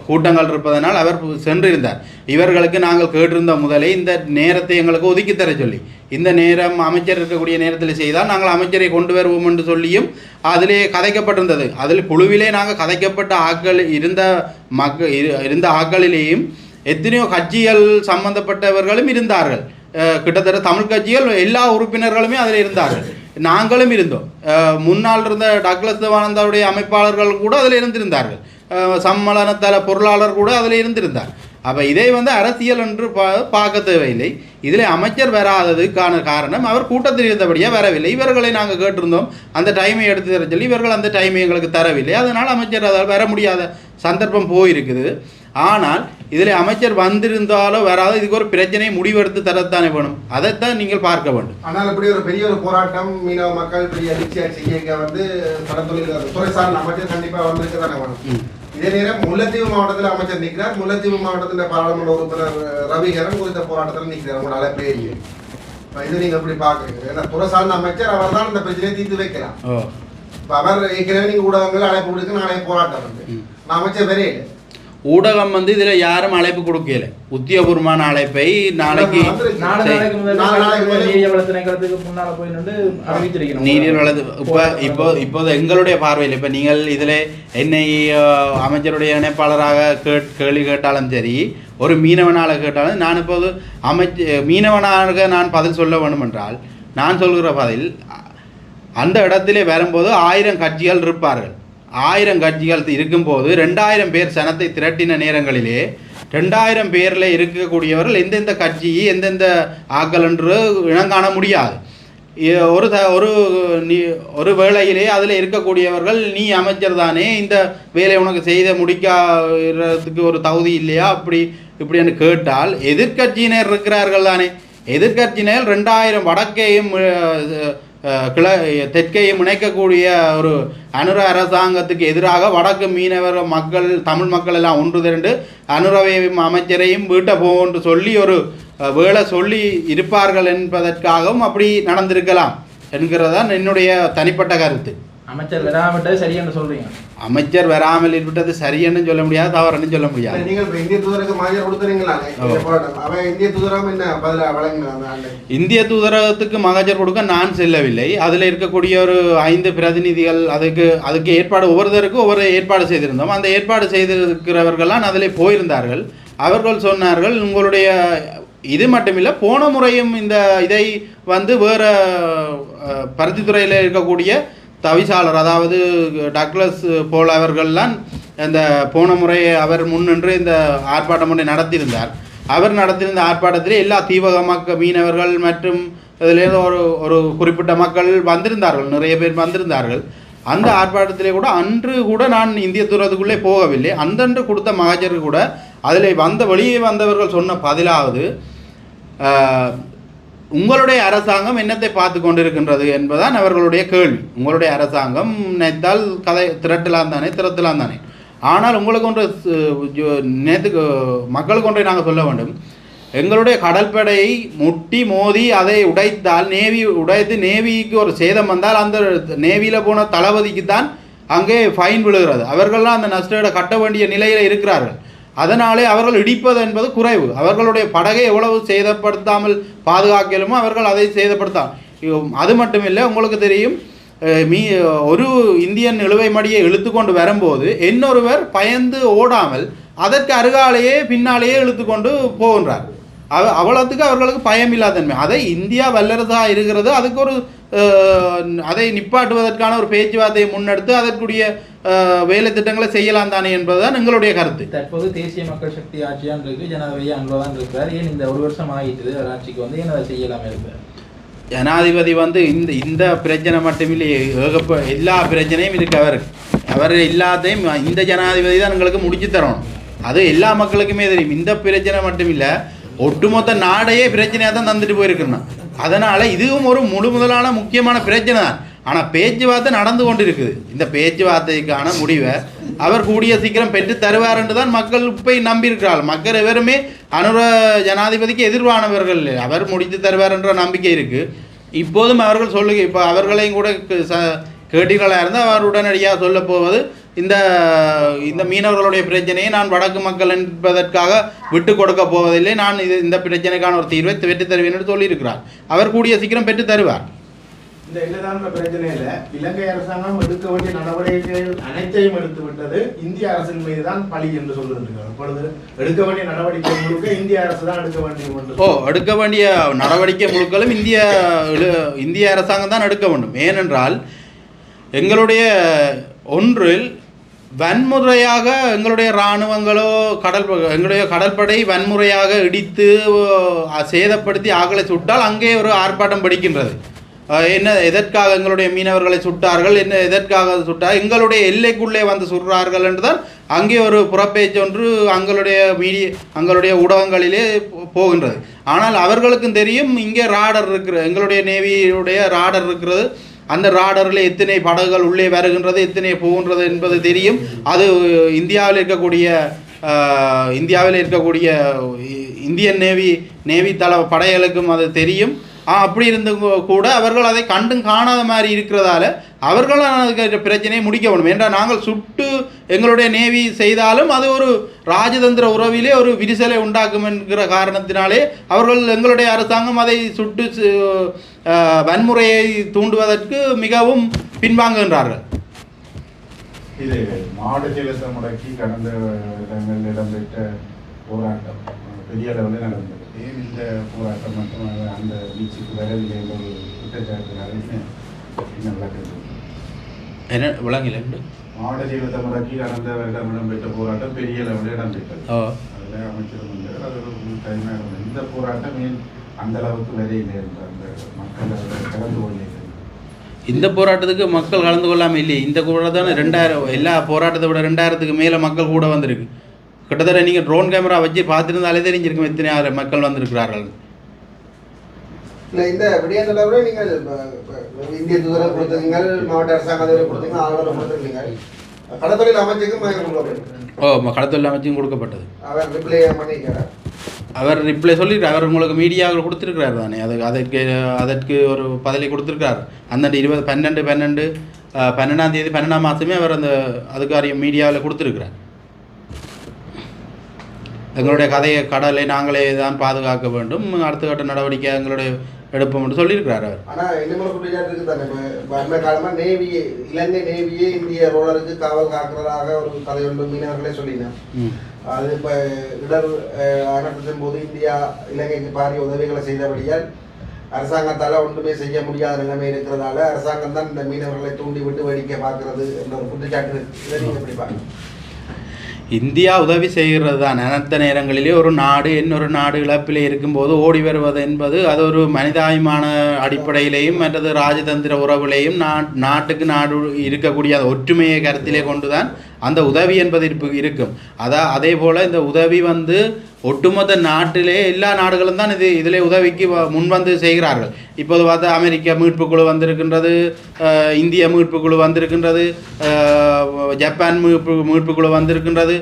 கூட்டங்கள் இருப்பதனால் அவர் சென்றிருந்தார். இவர்களுக்கு நாங்கள் கேட்டிருந்த முதலே இந்த நேரத்தை எங்களுக்கு ஒதுக்கி தர சொல்லி, இந்த நேரம் அமைச்சர் இருக்கக்கூடிய நேரத்தில் செய்தால் நாங்கள் அமைச்சரை கொண்டு வருவோம் என்று சொல்லியும் அதிலே கதைக்கப்பட்டிருந்தது. அதில் குழுவிலே நாங்கள் கதைக்கப்பட்ட ஆட்கள் இருந்த ஆட்களிலேயும் எத்தனையோ கட்சிகள் சம்பந்தப்பட்டவர்களும் இருந்தார்கள். கிட்டத்தட்ட தமிழ் கட்சிகள் எல்லா உறுப்பினர்களுமே அதில் இருந்தார்கள். நாங்களும் இருந்தோம். முன்னால் இருந்த டக்ளஸ் தேவானந்தாவுடைய அமைப்பாளர்கள் கூட அதில் இருந்திருந்தார்கள். சம்மேளனத்தல பொருளாளர் கூட அதில் இருந்திருந்தார். அப்போ இதை வந்து அரசியல் என்று பார்க்க தேவையில்லை. இதில் அமைச்சர் வராததுக்கான காரணம் அவர் கூட்டத்தில் இருந்தபடியாக வரவில்லை. இவர்களை நாங்கள் கேட்டிருந்தோம் அந்த டைமை எடுத்து தர சொல்லி, இவர்கள் அந்த டைமை எங்களுக்கு தரவில்லை. அதனால் அமைச்சர் அதால் வர முடியாத சந்தர்ப்பம் போயிருக்குது. ஆனால் இதில் அமைச்சர் வந்திருந்தாலோ வராதோ இதுக்கு ஒரு பிரச்சனையை முடிவெடுத்து தரத்தானே வேணும். அதைத்தான் நீங்கள் பார்க்க வேண்டும். ஆனால் இப்படி ஒரு பெரிய ஒரு போராட்டம் மீனவ மக்கள் பெரிய அதிர்ச்சியாக செய்ய வந்து கடற்தொழில் துறை சார்ந்த அமைச்சர் கண்டிப்பாக வந்திருக்க தானே வேணும். இதே நேரம் முல்லைத்தீவு மாவட்டத்தில் அமைச்சர் நிற்கிறார். முல்லைத்தீவு மாவட்டத்தின் பாராளுமன்ற உறுப்பினர் ரவிகரன் குறித்த போராட்டத்தில் நிற்கிறார். உங்களால பேரிய இது நீங்க எப்படி பாக்குறீங்க? ஏன்னா துறை சார்ந்த அமைச்சர் அவர் தான் இந்த பிரச்சனையை தீர்த்து வைக்கலாம். அவர் ஏற்கனவே நீங்க ஊடகங்கள் அழைப்பு கொடுக்க நாளைய போராட்டம் வந்து அமைச்சர் வேறே இல்லை. ஊடகம் வந்து இதில் யாரும் அழைப்பு கொடுக்கல. உத்தியோகபூர்வமான அழைப்பை நாளைக்கு நீரியல் வளத்து இப்போது எங்களுடைய பார்வையில் இப்போ நீங்கள் இதில் என்னை அமைச்சருடைய இணைப்பாளராக கேள்வி கேட்டாலும் சரி, ஒரு மீனவனாக கேட்டாலும் நான் இப்போது மீனவனாக நான் பதில் சொல்ல வேண்டும் என்றால் நான் சொல்கிற பதில் அந்த இடத்திலே வரும்போது 1000 கட்சிகள் இருப்பார்கள். 1000 கட்சிகள் இருக்கும்போது 2000 பேர் சனத்தை திரட்டின நேரங்களிலே 2000 பேரில் இருக்கக்கூடியவர்கள் எந்தெந்த கட்சி எந்தெந்த ஆக்கள் என்று இனங்காண முடியாது. ஒரு வேளையிலே அதில் இருக்கக்கூடியவர்கள் நீ அமைச்சர் தானே, இந்த வேலையை உனக்கு செய்த முடிக்கிறதுக்கு ஒரு தகுதி இல்லையா இப்படின்னு கேட்டால் எதிர்கட்சியினர் இருக்கிறார்கள் தானே. எதிர்கட்சியினர் 2000 வடக்கையும் தெற்கையும் இணைக்கக்கூடிய ஒரு அனுர அரசாங்கத்துக்கு எதிராக வடக்கு மீனவர் மக்கள் தமிழ் மக்கள் எல்லாம் ஒன்று திரண்டு அனுரவையும் அமைச்சரையும் வீட்டை போன்று சொல்லி ஒரு வேலை சொல்லி இருப்பார்கள் என்பதற்காகவும் அப்படி நடந்திருக்கலாம் என்கிறதான் என்னுடைய தனிப்பட்ட கருத்து. அமைச்சர் வராமட்டது சரியானு சொல்றீங்க. அமைச்சர் வராமல் விட்டது சரியன்னு சொல்ல முடியாது, தவறுன்னு சொல்ல முடியாது. நீங்கள் இப்போ இந்திய தூதருக்கு மகஜர் கொடுத்துறீங்களா? அவன் இந்திய தூதரம் என்ன பதிலாக வழங்கினாங்க? இந்திய தூதரகத்துக்கு மகஜர் கொடுக்க நான் செல்லவில்லை. அதில் இருக்கக்கூடிய ஒரு 5 பிரதிநிதிகள் அதுக்கு ஏற்பாடு ஒவ்வொருத்தருக்கும் ஒவ்வொரு ஏற்பாடு செய்திருந்தோம். அந்த ஏற்பாடு செய்திருக்கிறவர்கள்லாம் அதில் போயிருந்தார்கள். அவர்கள் சொன்னார்கள், உங்களுடைய இது மட்டுமில்லை, போன முறையும் இதை வேறு பருத்தித்துறையில் இருக்கக்கூடிய தவிசாளர், அதாவது டக்ளஸ் போல் அவர்கள்லாம் அந்த போன முறை அவர் முன்னின்று இந்த ஆர்ப்பாட்டம் ஒன்றை நடத்தியிருந்தார். அவர் நடத்தியிருந்த ஆர்ப்பாட்டத்திலே எல்லா தீவக மீனவர்கள் மற்றும் இதிலேருந்து ஒரு குறிப்பிட்ட மக்கள் வந்திருந்தார்கள், நிறைய பேர் வந்திருந்தார்கள். அந்த ஆர்ப்பாட்டத்திலே கூட அன்று கூட நான் இந்திய தூரத்துக்குள்ளே போகவில்லை. அன்றன்று கொடுத்த மகஜருக்கு கூட அதில் வெளியே வந்தவர்கள் சொன்ன பதிலாவது, உங்களுடைய அரசாங்கம் என்னத்தை பார்த்து கொண்டிருக்கின்றது என்பதுதான் அவர்களுடைய கேள்வி. உங்களுடைய அரசாங்கம் நினைத்தால் கதை திரட்டலாம் தானே. ஆனால் உங்களுக்கு ஒன்று நேற்றுக்கு மக்களுக்கு ஒன்றை நாங்கள் சொல்ல வேண்டும். எங்களுடைய கடற்படையை முட்டி மோதி அதை உடைத்தால், நேவிக்கு ஒரு சேதம் வந்தால் அந்த நேவியில் போன தளபதிக்கு தான் அங்கே ஃபைன் விழுகிறது. அவர்கள்லாம் அந்த நஷ்டஈடை கட்ட வேண்டிய நிலையில் இருக்கிறார்கள். அதனாலே அவர்கள் இடிப்பது என்பது குறைவு. அவர்களுடைய படகை எவ்வளவு சேதப்படுத்தாமல் பாதுகாக்கலுமோ அவர்கள் அதை சேதப்படுத்தாம். அது மட்டுமில்லை, உங்களுக்கு தெரியும், ஒரு இந்தியன் இழுவை மடியை இழுத்து கொண்டு வரும்போது இன்னொருவர் பயந்து ஓடாமல் அதற்கு அருகாலேயே பின்னாலேயே இழுத்து கொண்டு போகின்றார். அவ்வளோத்துக்கு அவர்களுக்கு பயம் இல்லாதன்மை. அதை இந்தியா வல்லரசாக இருக்கிறது, அதுக்கு ஒரு அதை நிப்பாட்டுவதற்கான ஒரு பேச்சுவார்த்தையை முன்னெடுத்து அதற்குரிய வேலை திட்டங்களை செய்யலாம் தானே என்பதுதான் எங்களுடைய கருத்து. தற்போது தேசிய மக்கள் சக்தி ஆட்சியான் இருக்கு, ஜனாதிபதி அன்பதான் இருக்கிறார். ஏன் இந்த ஒரு வருஷம் ஆகிட்டு ஆட்சிக்கு ஏன் அதை செய்யலாமே இருக்கிறார்? ஜனாதிபதி இந்த பிரச்சனை மட்டுமில்லை, எல்லா பிரச்சனையும் இருக்கு. அவர் எல்லாத்தையும் இந்த ஜனாதிபதி தான் எங்களுக்கு முடிச்சு தரணும். அது எல்லா மக்களுக்குமே தெரியும். இந்த பிரச்சனை மட்டும் இல்லை, ஒட்டுமொத்த நாடையே பிரச்சனையாக தான் தந்துட்டு போயிருக்கணும். அதனால் இதுவும் ஒரு முதலான முக்கியமான பிரச்சனை தான். ஆனால் பேச்சுவார்த்தை நடந்து கொண்டு இருக்குது. இந்த பேச்சுவார்த்தைக்கான முடிவை அவர் கூடிய சீக்கிரம் பெற்று தருவார் என்று தான் மக்கள் போய் நம்பியிருக்கிறார்கள். மக்கள் எவருமே அனுர ஜனாதிபதிக்கு எதிர்வானவர்கள், அவர் முடித்து தருவார் என்ற நம்பிக்கை இருக்குது. இப்போதும் அவர்கள் சொல்லுங்க, இப்போ அவர்களையும் கூட கேட்டீர்களாக இருந்தால் அவர் உடனடியாக சொல்ல போவது, இந்த மீனவர்களுடைய பிரச்சனையை நான் வடக்கு மக்கள் என்பதற்காக விட்டு கொடுக்க போவதில்லை, நான் இந்த பிரச்சனைக்கான ஒரு தீர்வை பெற்று தருவேன் என்று சொல்லியிருக்கிறார். அவர் கூடிய சீக்கிரம் பெற்று தருவார். இந்த என்னதான் பிரச்சனையில இலங்கை அரசாங்கம் எடுக்க வேண்டிய நடவடிக்கைகள் அனைத்தையும் எடுத்து விட்டது இந்திய அரசின் மீது தான் பழி என்று சொல்லுகிறார். இப்பொழுது எடுக்க வேண்டிய நடவடிக்கை முழுக்க இந்திய அரசு தான் எடுக்க எடுக்க வேண்டிய நடவடிக்கை முழுக்களும் இந்திய அரசாங்கம் தான் எடுக்க வேண்டும். ஏனென்றால் எங்களுடைய ஒன்றில் வன்முறையாக எங்களுடைய இராணுவங்களோ எங்களுடைய கடற்படை வன்முறையாக இடித்து சேதப்படுத்தி ஆக்களை சுட்டால் அங்கே ஒரு ஆர்ப்பாட்டம் படிக்கின்றது. எதற்காக எங்களுடைய மீனவர்களை சுட்டார்கள், எதற்காக சுட்டார், எங்களுடைய எல்லைக்குள்ளே வந்து சுடுறார்கள் என்றுதான் அங்கே ஒரு புறப்பேச்சு ஒன்று அங்களுடைய ஊடகங்களிலே போகின்றது. ஆனால் அவர்களுக்கும் தெரியும், இங்கே ராடர் எங்களுடைய நேவியுடைய ராடர் இருக்கிறது. அந்த ராடரில் எத்தனை படகுகள் உள்ளே வருகின்றது, எத்தனை போகின்றது என்பது தெரியும். அது இந்தியாவில் இருக்கக்கூடிய இந்தியன் நேவி படைகளுக்கும் அது தெரியும். அப்படி இருந்து கூட அவர்கள் அதை கண்டும் காணாத மாதிரி இருக்கிறதால அவர்களும் அதுக்கு பிரச்சனையை முடிக்க வேண்டும். என்றால் நாங்கள் சுட்டு எங்களுடைய நேவி செய்தாலும் அது ஒரு ராஜதந்திர உறவிலே ஒரு விரிசலை உண்டாக்கும் என்கிற காரணத்தினாலே அவர்கள் எங்களுடைய அரசாங்கம் அதை சுட்டு வன்முறையை தூண்டுவதற்கு மிகவும் பின்வாங்குகின்றார்கள். இது மாவட்ட செயலத்தை முடக்கி கடந்த இடங்களில் இடம்பெற்ற போராட்டம் பெரிய அளவில் நடந்தது. ஏன் இந்த போராட்டம் மற்றும் அந்த வீச்சுக்கு வரவில்லை என்ற ஒரு குற்றச்சாட்டுனால என்ன விளங்கல. மாவட்ட செயலத்தை முடக்கி கடந்த வருடம் இடம்பெற்ற போராட்டம் பெரிய அளவில் இடம்பெற்றது. அதில் அமைச்சர் வந்தார், அது ஒரு டைமாக இந்த போராட்டம் ஏன் அந்த அளவுக்கு வரையில்லை என்ற அந்த மக்கள் அதில் கலந்து கொள்ளவில்லை. இந்த போராட்டத்துக்கு மக்கள் கலந்து கொள்ளாமல் இல்லையே. இந்த போராட்டம் 2000 எல்லா போராட்டத்தை விட 2000க்கு மேலே மக்கள் கூட வந்திருக்கு. கிட்டத்தட்ட நீங்கள் ட்ரோன் கேமரா வச்சு பார்த்துருந்தாலே தெரிஞ்சிருக்கும் எத்தனை மக்கள் வந்திருக்கிறார்கள். இந்த விடயங்களை நீங்கள் இந்திய தூதரை கொடுத்தீங்க, மாவட்ட அரசாங்கத்தை கொடுத்தீங்க, ஆளுநரை கொடுத்துருக்கீங்க. கடத்தொழில் அமைச்சுக்கும் கடத்தொழில் அமைச்சுக்கும் கொடுக்கப்பட்டது. அவர் ரிப்ளை பண்ணிக்கிறார். அவர் ரிப்ளை சொல்லியிருக்கார். அவர் உங்களுக்கு மீடியாவில் கொடுத்துருக்கிறார் தானே, அதற்கு ஒரு பதிலை கொடுத்துருக்கார். அந்த 12 தேதி 12ஆம் மாதமே அவர் அந்த அதுக்காரிய மீடியாவில் கொடுத்துருக்கிறார். எங்களுடைய கடலை நாங்களே தான் பாதுகாக்க வேண்டும், அடுத்த கட்ட நடவடிக்கை எங்களுடைய எடுப்போம் என்று சொல்லியிருக்கிறார் அவர். ஆனால் இன்னும் குற்றச்சாட்டு தானே இப்போ அந்த காலமாக நேவி இலங்கை நேவியே இந்திய ரோலருக்கு காவல் காக்கிறதாக ஒரு கதை ஒன்று மீனவர்களே சொல்லினேன். அது இப்போ இடர் அனர்த்தத்தின் போது இந்தியா இலங்கைக்கு பாரிய உதவிகளை செய்தபடியால் அரசாங்கத்தால் ஒன்றுமே செய்ய முடியாத நிலைமை இருக்கிறதால அரசாங்கம் தான் இந்த மீனவர்களை தூண்டி விட்டு வேடிக்கை பார்க்கறது என்ற ஒரு குற்றச்சாட்டு. இதை நீங்கள் எப்படி பார்க்கணும்? இந்தியா உதவி செய்கிறது தான். அனைத்த நேரங்களிலே ஒரு நாடு இன்னொரு நாடு இழப்பிலே இருக்கும்போது ஓடி வருவது என்பது அது ஒரு மனிதாபிமான அடிப்படையிலேயும் மற்றது ராஜதந்திர உறவுலேயும் நாட்டுக்கு நாடு இருக்கக்கூடிய ஒற்றுமையை கருத்திலே கொண்டு தான் அந்த உதவி என்பது இருக்கும். அதே போல் இந்த உதவி ஒட்டுமொத்த நாட்டிலே எல்லா நாடுகளும் தான் இதிலே உதவிக்கு முன்வந்து செய்கிறார்கள். இப்போது பார்த்தா அமெரிக்கா மீட்புக்குழு வந்திருக்கின்றது, இந்திய மீட்புக்குழு வந்திருக்கின்றது, ஜப்பான் மீட்புக்குழு வந்திருக்கின்றது,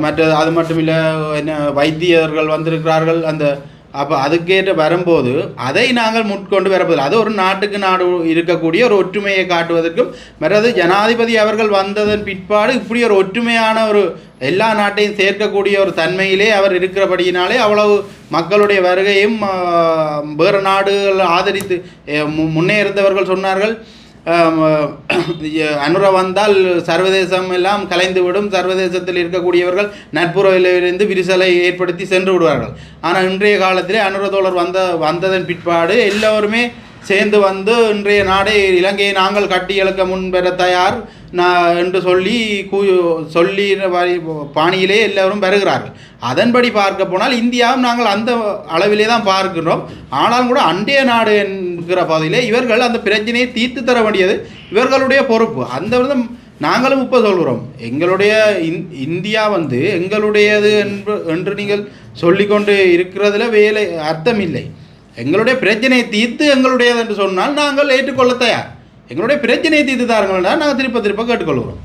மற்ற அது மட்டும் இல்லை வைத்தியர்கள் வந்திருக்கிறார்கள். அப்போ அதுக்கேற்ற வரும்போது அதை நாங்கள் முட்கொண்டு வரப்போதில்லை. அது ஒரு நாட்டுக்கு நாடு இருக்கக்கூடிய ஒரு ஒற்றுமையை காட்டுவதற்கும் மற்றது ஜனாதிபதி அவர்கள் வந்ததன் பிற்பாடு இப்படி ஒரு ஒற்றுமையான ஒரு எல்லா நாட்டையும் சேர்க்கக்கூடிய ஒரு தன்மையிலே அவர் இருக்கிறபடியினாலே அவ்வளவு மக்களுடைய வருகையும் வேறு நாடுகள் ஆதரித்து முன்னே இருந்தவர்கள் சொன்னார்கள், அனுர வந்தால் சர்வதேசம் எல்லாம் கலைந்துவிடும், சர்வதேசத்தில் இருக்கக்கூடியவர்கள் நட்புறவிலிருந்து விரிசலை ஏற்படுத்தி சென்று விடுவார்கள். ஆனால் இன்றைய காலத்திலே அனுர தோழர் வந்ததன் பிற்பாடு எல்லோருமே சேர்ந்து இன்றைய நாடை இலங்கையை நாங்கள் கட்டி எழுக்க முன்பெற தயார் என்று சொல்லி பாணியிலே எல்லோரும் வருகிறார்கள். அதன்படி பார்க்க போனால் இந்தியாவும் நாங்கள் அந்த அளவிலே தான் பார்க்கின்றோம். ஆனாலும் கூட அண்டைய நாடு என்கிற பகுதியிலே இவர்கள் அந்த பிரச்சனையை தீர்த்து தர வேண்டியது இவர்களுடைய பொறுப்பு. அந்த நாங்களும் இப்போ சொல்கிறோம், எங்களுடைய இந்தியா எங்களுடையது என்று நீங்கள் சொல்லிக்கொண்டு இருக்கிறதுல வேலை அர்த்தம் இல்லை. எங்களுடைய பிரச்சனையை தீர்த்து எங்களுடையது என்று சொன்னால் நாங்கள் ஏற்றுக்கொள்ள தயார். எங்களுடைய பிரச்சனையை தீர்த்து தாருங்கள் நாங்கள் திருப்ப கேட்டுக்கொள்கிறோம்.